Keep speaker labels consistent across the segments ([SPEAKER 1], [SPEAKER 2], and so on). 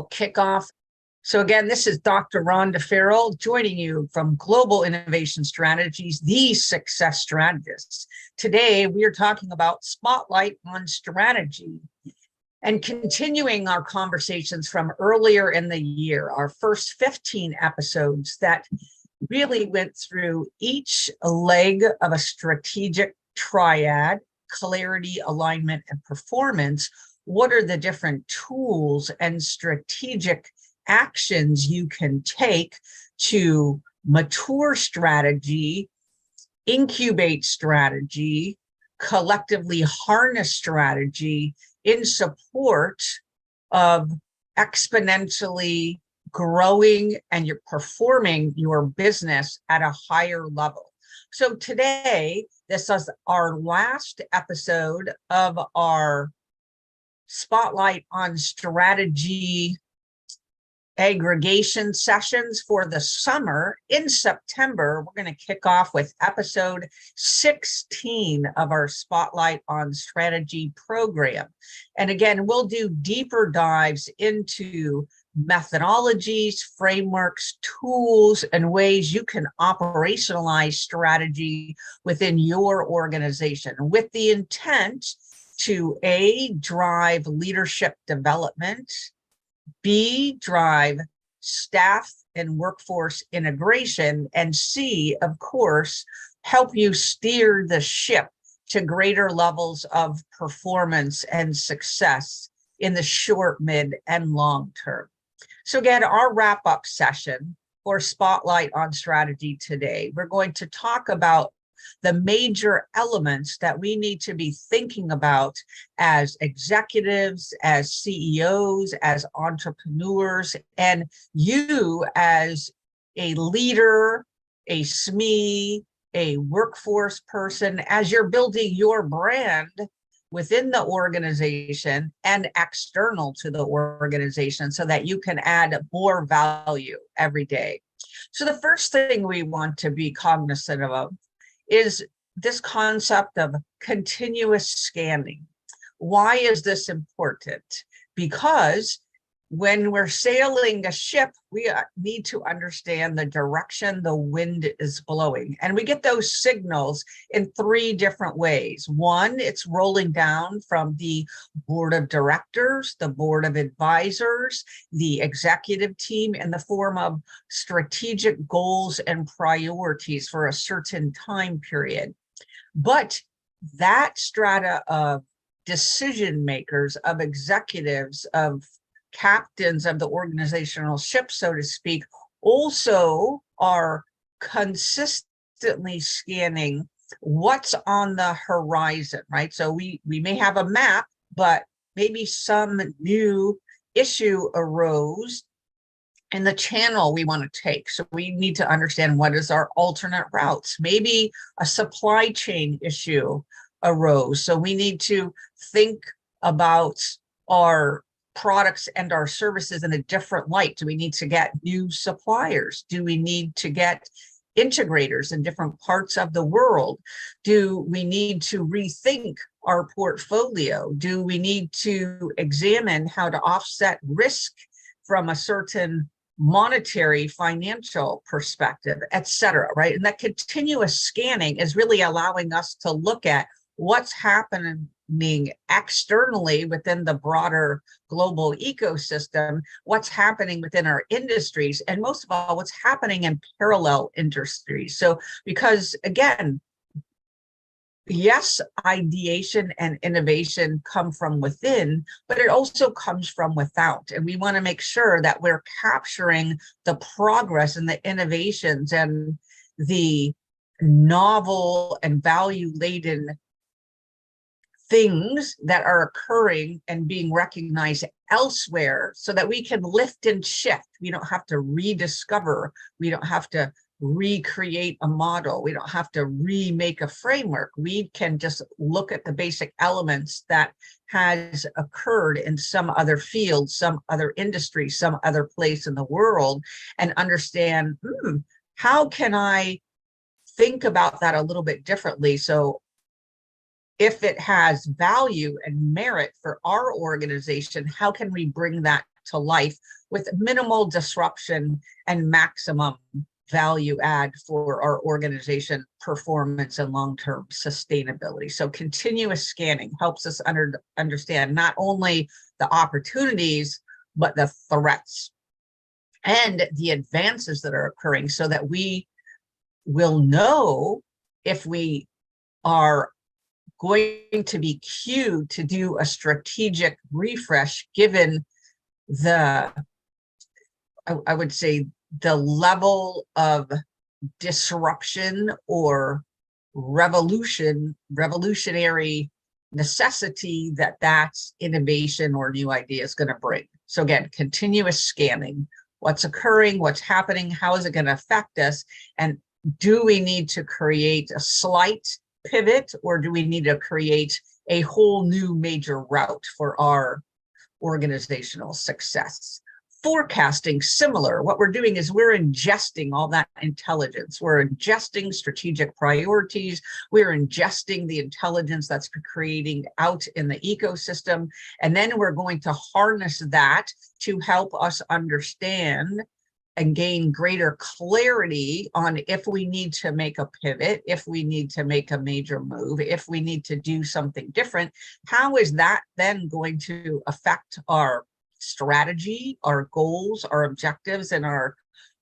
[SPEAKER 1] Kick off. So again, this is Dr. Rhonda Farrell joining you from Global Innovation Strategies, the Success Strategists. Today, we are talking about Spotlight on Strategy and continuing our conversations from earlier in the year, our first 15 episodes that really went through each leg of a strategic triad: clarity, alignment, and performance. What are the different tools and strategic actions you can take to mature strategy, incubate strategy, collectively harness strategy in support of exponentially growing and you're performing your business at a higher level. So today, this is our last episode of our Spotlight on Strategy aggregation sessions for the summer. In September, we're going to kick off with episode 16 of our Spotlight on Strategy program. And again, we'll do deeper dives into methodologies, frameworks, tools, and ways you can operationalize strategy within your organization with the intent to A, drive leadership development, B, drive staff and workforce integration, and C, of course, help you steer the ship to greater levels of performance and success in the short, mid, and long term. So again, our wrap-up session for Spotlight on Strategy today, we're going to talk about the major elements that we need to be thinking about as executives, as CEOs, as entrepreneurs, and you as a leader, a SME, a workforce person, as you're building your brand within the organization and external to the organization so that you can add more value every day. So the first thing we want to be cognizant of is this concept of continuous scanning. Why is this important? Because when we're sailing a ship, we need to understand the direction the wind is blowing. And we get those signals in three different ways. One, it's rolling down from the board of directors, the board of advisors, the executive team in the form of strategic goals and priorities for a certain time period. But that strata of decision makers, of executives, of captains of the organizational ship, so to speak, also are consistently scanning what's on the horizon, right? So we may have a map, but maybe some new issue arose in the channel we want to take. So we need to understand what is our alternate routes. Maybe a supply chain issue arose. So we need to think about our products and our services in a different light. Do we need to get new suppliers? Do we need to get integrators in different parts of the world? Do we need to rethink our portfolio? Do we need to examine how to offset risk from a certain monetary, financial perspective, et cetera, right? And that continuous scanning is really allowing us to look at what's happening externally within the broader global ecosystem, what's happening within our industries, and most of all, what's happening in parallel industries. So, because again, yes, ideation and innovation come from within, but it also comes from without. And we want to make sure that we're capturing the progress and the innovations and the novel and value-laden things that are occurring and being recognized elsewhere so that we can lift and shift. We don't have to rediscover. We don't have to recreate a model. We don't have to remake a framework. We can just look at the basic elements that has occurred in some other field, some other industry, some other place in the world, and understand, how can I think about that a little bit differently? So if it has value and merit for our organization, how can we bring that to life with minimal disruption and maximum value add for our organization performance and long-term sustainability. So continuous scanning helps us understand not only the opportunities, but the threats and the advances that are occurring, so that we will know if we are going to be cued to do a strategic refresh, given the, I would say, the level of disruption or revolutionary necessity that innovation or new idea is going to bring. So again, continuous scanning, what's occurring, what's happening, how is it going to affect us, and do we need to create a slight pivot, or do we need to create a whole new major route for our organizational success? Forecasting, similar. What we're doing is we're ingesting all that intelligence. We're ingesting strategic priorities. We're ingesting the intelligence that's creating out in the ecosystem. And then we're going to harness that to help us understand and gain greater clarity on if we need to make a pivot, if we need to make a major move, if we need to do something different. How is that then going to affect our strategy, our goals, our objectives, and our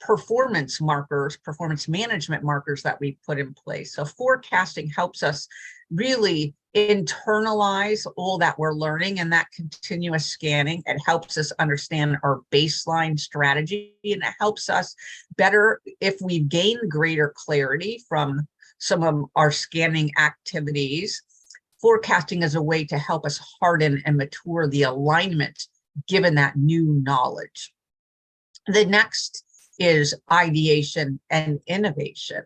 [SPEAKER 1] performance markers, performance management markers that we put in place? So forecasting helps us really internalize all that we're learning, and that continuous scanning. It helps us understand our baseline strategy, and it helps us better, if we gain greater clarity from some of our scanning activities. Forecasting is a way to help us harden and mature the alignment given that new knowledge. The next is ideation and innovation.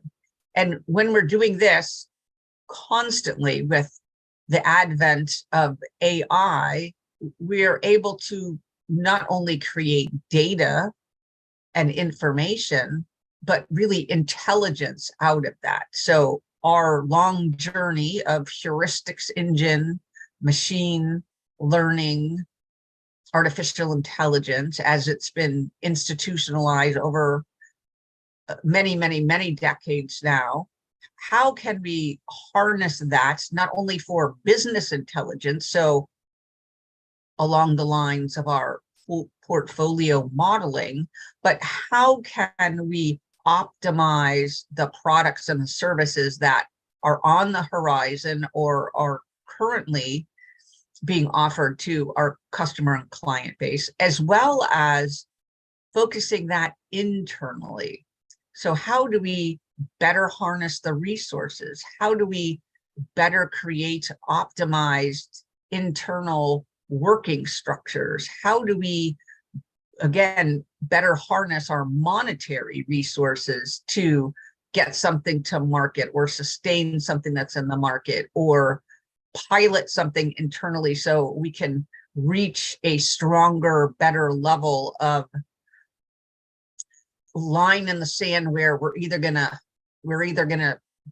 [SPEAKER 1] And when we're doing this constantly with the advent of AI, we're able to not only create data and information, but really intelligence out of that. So our long journey of heuristics engine, machine learning, artificial intelligence, as it's been institutionalized over many decades now, how can we harness that not only for business intelligence, so along the lines of our portfolio modeling, but how can we optimize the products and the services that are on the horizon or are currently being offered to our customer and client base, as well as focusing that internally. So how do we better harness the resources? How do we better create optimized internal working structures? How do we, again, better harness our monetary resources to get something to market or sustain something that's in the market, or pilot something internally so we can reach a stronger, better level of line in the sand where we're either gonna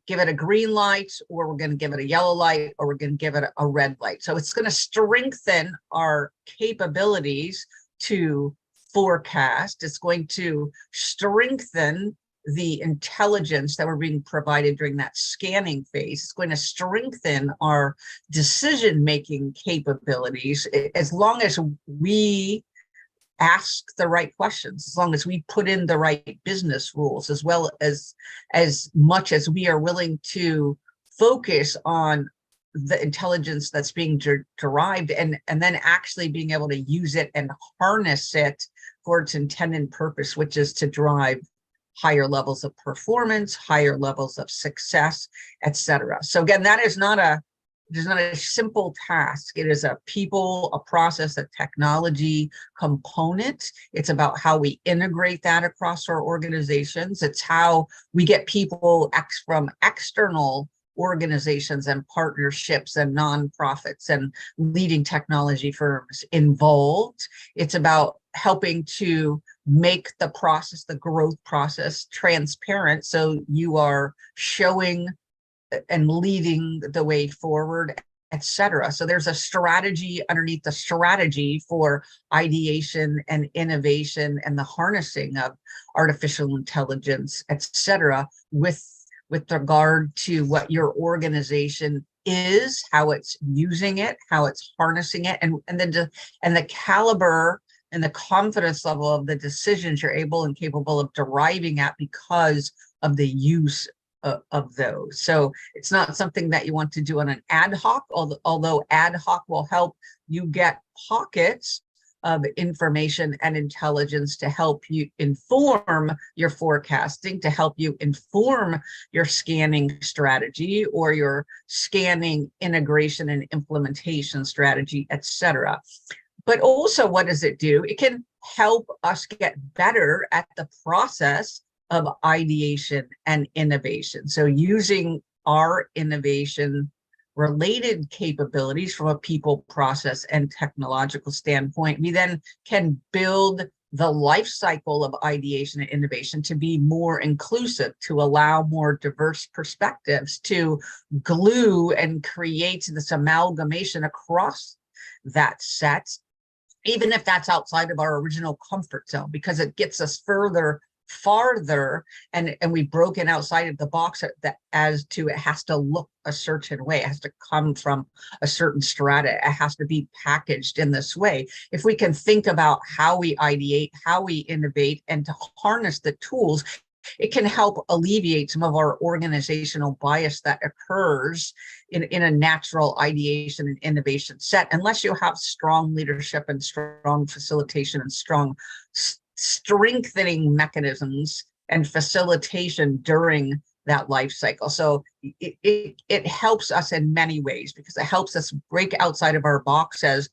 [SPEAKER 1] give it a green light, or we're going to give it a yellow light, or we're going to give it a red light. So it's going to strengthen our capabilities to forecast. It's going to strengthen the intelligence that we're being provided during that scanning phase. It's going to strengthen our decision-making capabilities, as long as we ask the right questions, as long as we put in the right business rules, as well as much as we are willing to focus on the intelligence that's being derived, and then actually being able to use it and harness it for its intended purpose, which is to drive higher levels of performance, higher levels of success, etc. So again, that is not a simple task. It is a people, a process, a technology component. It's about how we integrate that across our organizations. It's how we get people from external organizations and partnerships and nonprofits and leading technology firms involved. It's about helping to make the process, the growth process, transparent, so you are showing and leading the way forward etc. So there's a strategy underneath the strategy for ideation and innovation and the harnessing of artificial intelligence, etc., with regard to what your organization is, how it's using it, how it's harnessing it, and the caliber and the confidence level of the decisions you're able and capable of deriving at because of the use of those. So it's not something that you want to do on an ad hoc, although ad hoc will help you get pockets of information and intelligence to help you inform your forecasting, to help you inform your scanning strategy or your scanning integration and implementation strategy, etc. But also, what does it do? It can help us get better at the process of ideation and innovation. So using our innovation related capabilities from a people, process, and technological standpoint, we then can build the life cycle of ideation and innovation to be more inclusive, to allow more diverse perspectives, to glue and create this amalgamation across that set, even if that's outside of our original comfort zone, because it gets us farther, and we've broken outside of the box that as to it has to look a certain way, it has to come from a certain strata, it has to be packaged in this way. If we can think about how we ideate, how we innovate, and to harness the tools, it can help alleviate some of our organizational bias that occurs in a natural ideation and innovation set, unless you have strong leadership and strong facilitation and strong strengthening mechanisms and facilitation during that life cycle. So it helps us in many ways, because it helps us break outside of our box as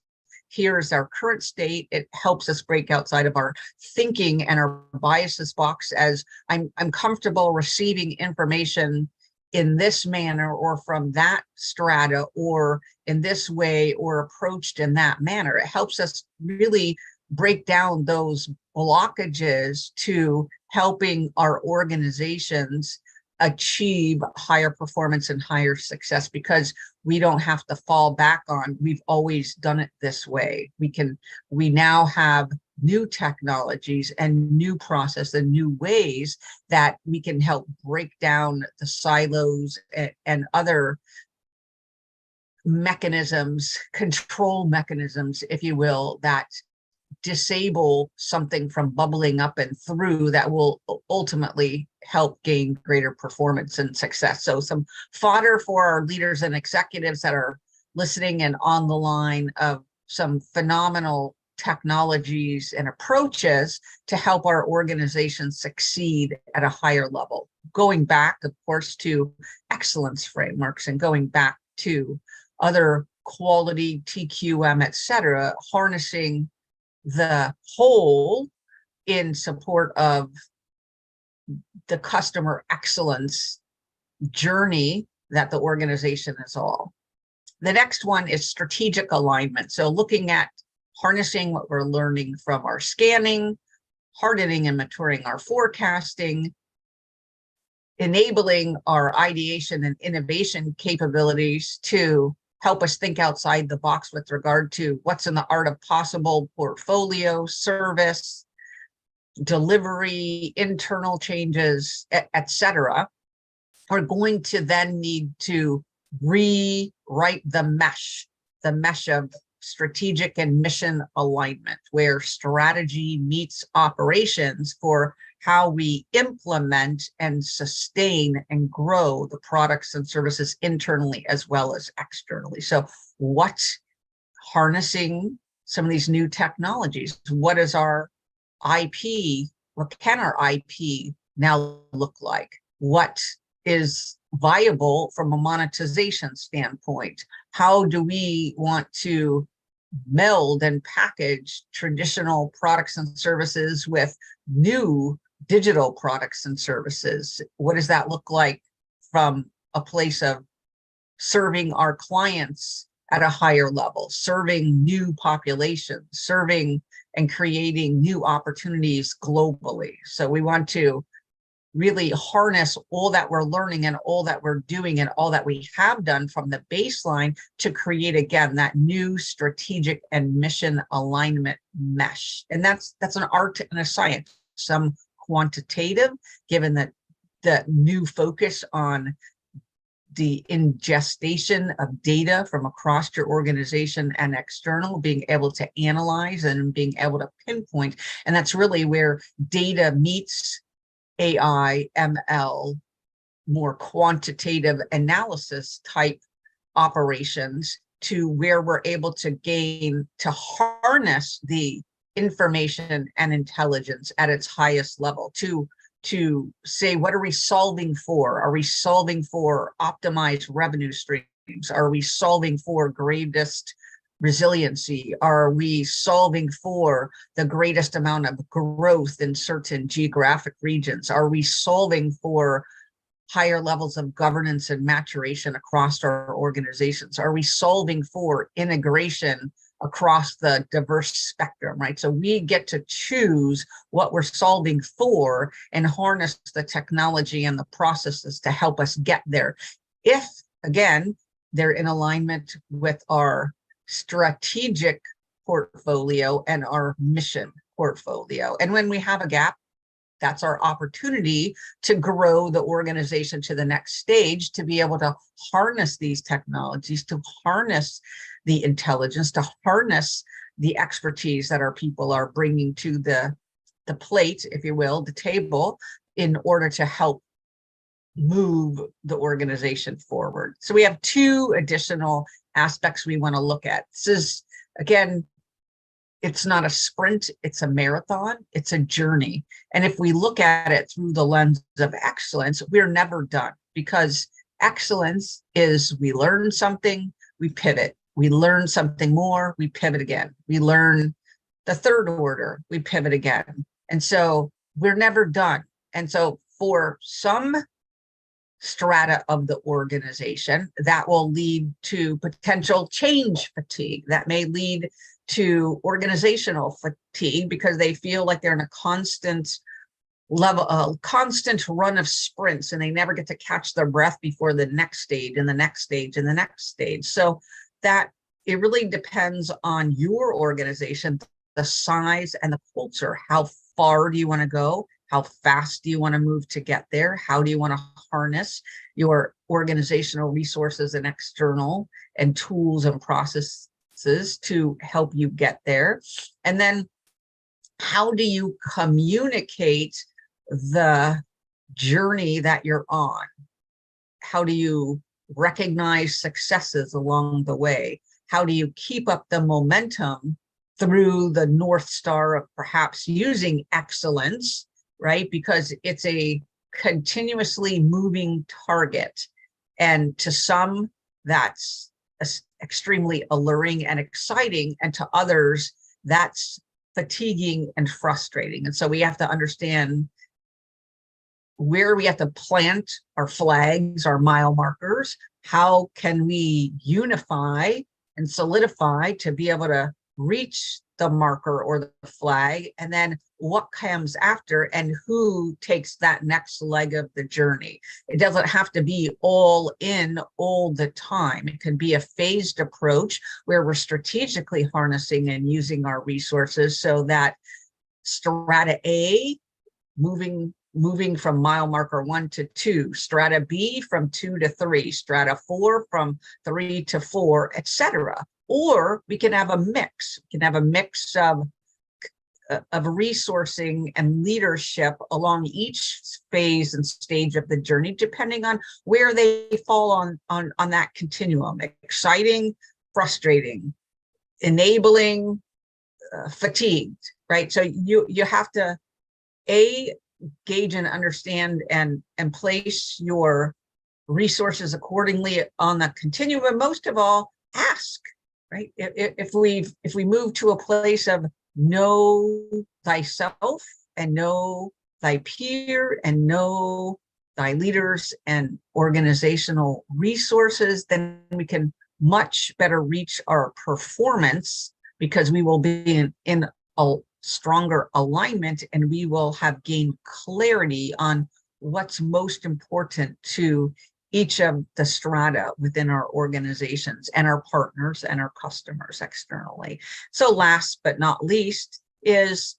[SPEAKER 1] here's our current state. It helps us break outside of our thinking and our biases box as I'm comfortable receiving information in this manner or from that strata or in this way or approached in that manner. It helps us really break down those blockages to helping our organizations achieve higher performance and higher success, because we don't have to fall back on we've always done it this way. We now have new technologies and new process and new ways that we can help break down the silos and other mechanisms, control mechanisms, if you will, that disable something from bubbling up and through that will ultimately help gain greater performance and success. So some fodder for our leaders and executives that are listening and on the line of some phenomenal technologies and approaches to help our organization succeed at a higher level. Going back, of course, to excellence frameworks and going back to other quality, TQM, etc., harnessing the whole in support of the customer excellence journey that the organization is all. The next one is strategic alignment. So looking at harnessing what we're learning from our scanning, hardening and maturing our forecasting, enabling our ideation and innovation capabilities to help us think outside the box with regard to what's in the art of possible, portfolio, service, delivery, internal changes, etc. We're going to then need to rewrite the mesh of strategic and mission alignment, where strategy meets operations for how we implement and sustain and grow the products and services internally as well as externally. So what's harnessing some of these new technologies? What is our IP? What can our IP now look like? What is viable from a monetization standpoint? How do we want to meld and package traditional products and services with new digital products and services? What does that look like from a place of serving our clients at a higher level, serving new populations, serving and creating new opportunities globally? So we want to really harness all that we're learning and all that we're doing and all that we have done from the baseline to create, again, that new strategic and mission alignment mesh. And that's an art and a science, some quantitative, given that the new focus on the ingestion of data from across your organization and external, being able to analyze and being able to pinpoint. And that's really where data meets AI, ML, more quantitative analysis type operations, to where we're able to harness the information and intelligence at its highest level, to say, what are we solving for? Are we solving for optimized revenue streams? Are we solving for greatest resiliency? Are we solving for the greatest amount of growth in certain geographic regions? Are we solving for higher levels of governance and maturation across our organizations? Are we solving for integration across the diverse spectrum, right? So we get to choose what we're solving for and harness the technology and the processes to help us get there. If, again, they're in alignment with our strategic portfolio and our mission portfolio. And when we have a gap, that's our opportunity to grow the organization to the next stage, to be able to harness these technologies, to harness the intelligence, to harness the expertise that our people are bringing to the plate, if you will, the table, in order to help move the organization forward. So we have two additional aspects we want to look at. This is, again, it's not a sprint, it's a marathon, it's a journey. And if we look at it through the lens of excellence, we're never done, because excellence is, we learn something, we pivot. We learn something more, we pivot again. We learn the third order, we pivot again. And so we're never done. And so for some strata of the organization, that will lead to potential change fatigue. That may lead to organizational fatigue, because they feel like they're in a constant run of sprints, and they never get to catch their breath before the next stage and the next stage and the next stage. So that it really depends on your organization, the size and the culture. How far do you want to go? How fast do you want to move to get there? How do you want to harness your organizational resources and external and tools and processes to help you get there? And then how do you communicate the journey that you're on? How do you recognize successes along the way? How do you keep up the momentum through the North Star of perhaps using excellence, right? Because it's a continuously moving target. And to some, that's extremely alluring and exciting. And to others, that's fatiguing and frustrating. And so we have to understand where we have to plant our flags, our mile markers. How can we unify and solidify to be able to reach the marker or the flag? And then what comes after, and who takes that next leg of the journey? It doesn't have to be all in all the time. It can be a phased approach where we're strategically harnessing and using our resources, so that strata A, moving from mile marker 1 to 2, strata B from 2 to 3, strata 4 from 3 to 4, etc. Or we can have a mix. We can have a mix of resourcing and leadership along each phase and stage of the journey, depending on where they fall on that continuum. Exciting, frustrating, enabling, fatigued, right? So you have to gauge and understand and place your resources accordingly on the continuum. And most of all, ask, right? If we move to a place of know thyself and know thy peer and know thy leaders and organizational resources, then we can much better reach our performance, because we will be in a stronger alignment, and we will have gained clarity on what's most important to each of the strata within our organizations and our partners and our customers externally. So last but not least is,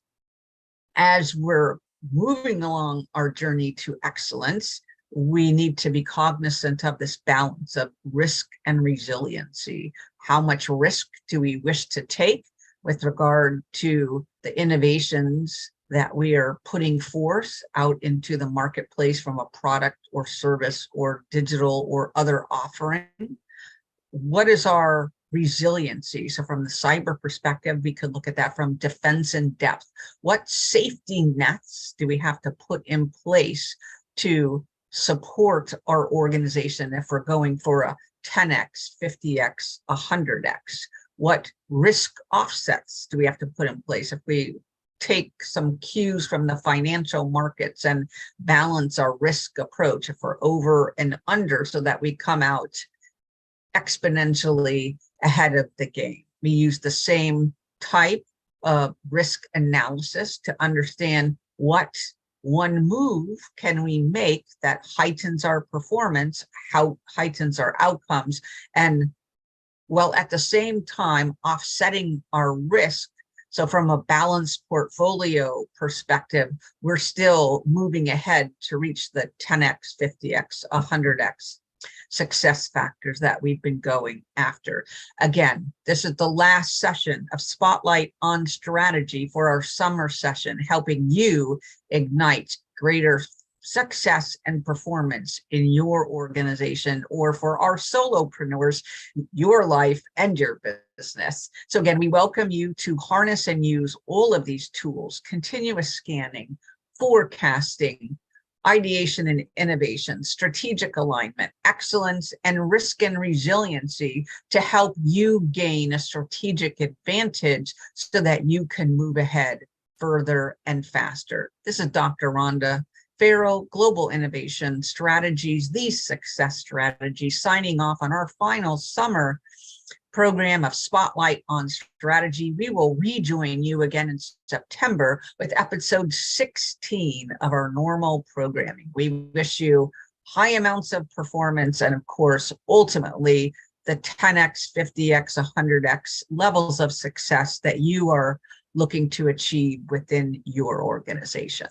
[SPEAKER 1] as we're moving along our journey to excellence, we need to be cognizant of this balance of risk and resiliency. How much risk do we wish to take with regard to the innovations that we are putting forth out into the marketplace from a product or service or digital or other offering? What is our resiliency? So from the cyber perspective, we could look at that from defense in depth. What safety nets do we have to put in place to support our organization if we're going for a 10x, 50x, 100x? What risk offsets do we have to put in place if we take some cues from the financial markets and balance our risk approach if we're over and under, so that we come out exponentially ahead of the game? We use the same type of risk analysis to understand what one move can we make that heightens our performance, how heightens our outcomes, and while at the same time offsetting our risk. So from a balanced portfolio perspective, we're still moving ahead to reach the 10x, 50x, 100x success factors that we've been going after. Again, this is the last session of Spotlight on Strategy for our summer session, helping you ignite greater success and performance in your organization, or for our solopreneurs, your life and your business. So again, we welcome you to harness and use all of these tools: continuous scanning, forecasting, ideation and innovation, strategic alignment, excellence, and risk and resiliency to help you gain a strategic advantage so that you can move ahead further and faster. This is Dr. Rhonda Farrell, Global Innovation Strategies, the Success Strategy, signing off on our final summer program of Spotlight on Strategy. We will rejoin you again in September with episode 16 of our normal programming. We wish you high amounts of performance and, of course, ultimately the 10x, 50x, 100x levels of success that you are looking to achieve within your organization.